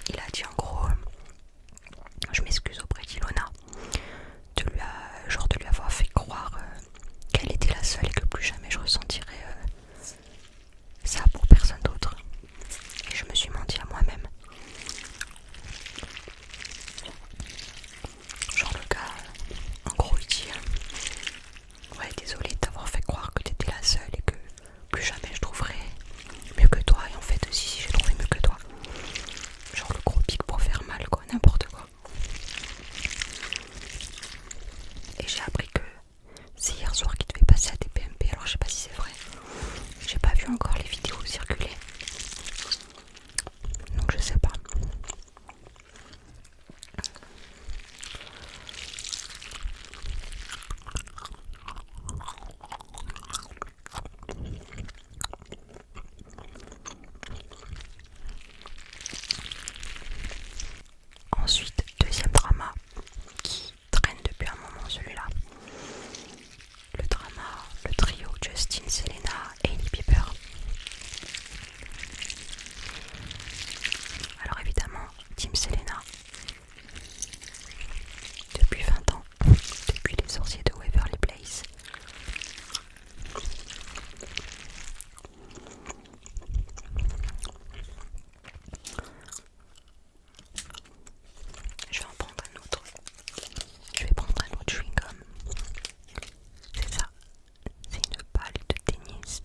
il a dit en gros, je m'excuse auprès d'Ilona de lui avoir fait croire qu'elle était la seule et que plus jamais je ressentirais ça pour personne d'autre. Et je me suis menti à moi-même. Genre le gars, en gros il dit ouais, désolé de t'avoir fait croire que t'étais la seule et que plus jamais je trouverai mieux que toi. Et en fait, si j'ai trouvé mieux que toi. Genre le gros pic pour faire mal, quoi, n'importe quoi. Et j'ai appris que c'est hier soir qu'il devait passer à TPMP. Alors je sais pas si c'est vrai. J'ai pas vu encore les vidéos circuler. Donc je sais pas. Ensuite, deuxième drama qui traîne depuis un moment, celui-là. Le drama, le trio Justin, Selena et Hailey Bieber. Alors évidemment, Team Selena, depuis 20 ans, depuis les sorciers de Waverly Place. Je vais en prendre un autre. Je vais prendre un autre chewing-gum. C'est ça. C'est une balle de tennis.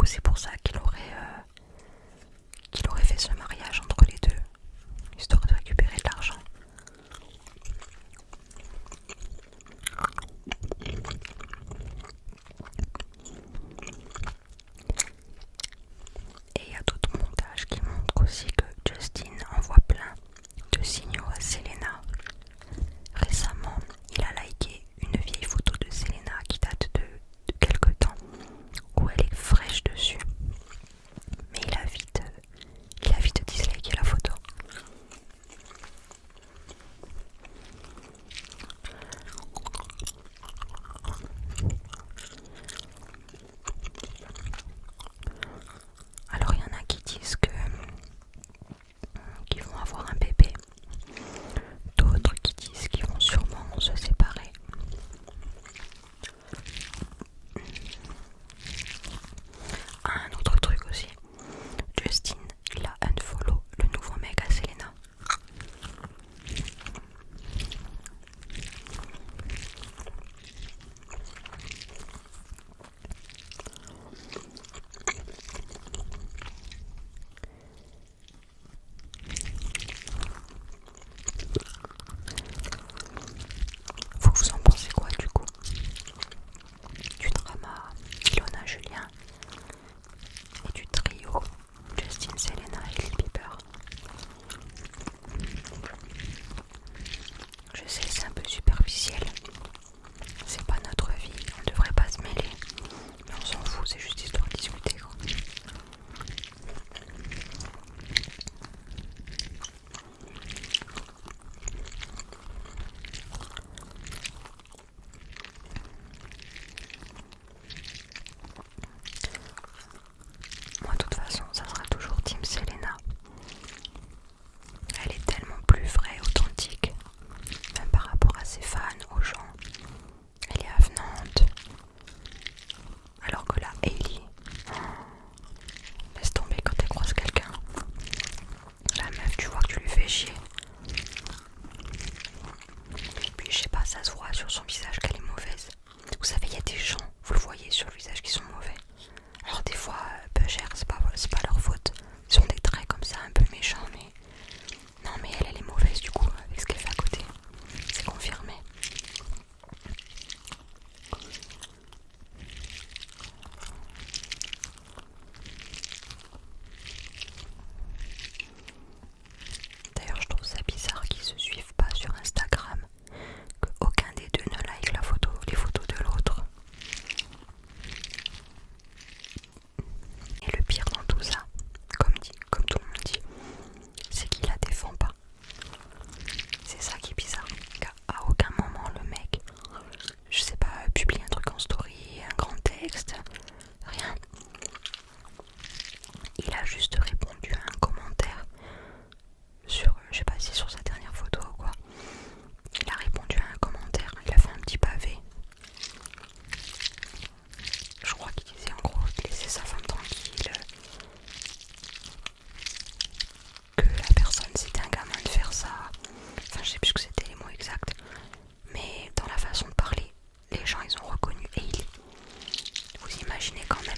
coup c'est pour ça qu'il aurait fait ce mariage entre les deux, histoire de récupérer de l'argent. Et il y a d'autres montages qui montrent aussi que Justin envoie plein de signaux à Selena. Récemment, il a liké une vieille photo de Selena qui date de quelque temps, où elle est fraîche dessus. Mais il a vite disliké la photo. Alors il y en a qui disent qu'ils vont avoir un bébé, d'autres qui disent qu'ils vont sûrement se séparer. Un autre truc aussi, Justin il a unfollow le nouveau mec à Selena. Vous en pensez quoi du coup du drama Ilona Julien et du trio Justin, Selena et Lil Bieber? Je sais, c'est un peu superficiel, c'est pas notre vie, on devrait pas se mêler, mais on s'en fout, c'est juste histoire de discuter quoi. Moi de toute façon ça sera toujours Team Selena. Elle est tellement plus vraie, authentique, même par rapport à ses fans, aux gens. Elle est avenante. Alors que là, Hailey, laisse tomber quand elle croise quelqu'un. La meuf, tu vois que tu lui fais chier. Puis je sais pas, ça se voit sur son visage qu'elle est mauvaise. Vous savez, il y a des gens, vous le voyez sur le visage, qui sont mauvais. Alors des fois, peu cher, c'est pas leur faute. Ils ont des traits comme ça, un peu méchants, mais... Non mais elle est mauvaise du coup, avec ce qu'elle fait à côté. C'est confirmé. D'ailleurs, je trouve ça bizarre qu'ils se suivent pas sur Instagram, que aucun des deux ne like les photos de l'autre. Et le pire dans tout ça, comme tout le monde dit, c'est qu'il la défend pas. C'est ça qui est bizarre, car à aucun moment le mec, je sais pas, publie un truc en story, un grand texte, rien. Il a juste répondu à un commentaire sur, je sais pas si c'est sur sa dernière photo ou quoi. Il a répondu à un commentaire, il a fait un petit pavé. Je crois qu'il disait en gros de laisser sa femme tranquille, que la personne c'était un gamin de faire ça. Enfin je sais plus ce que c'était les mots exacts, mais dans la façon de parler, les gens ils ont reconnu Hailey. Vous imaginez quand même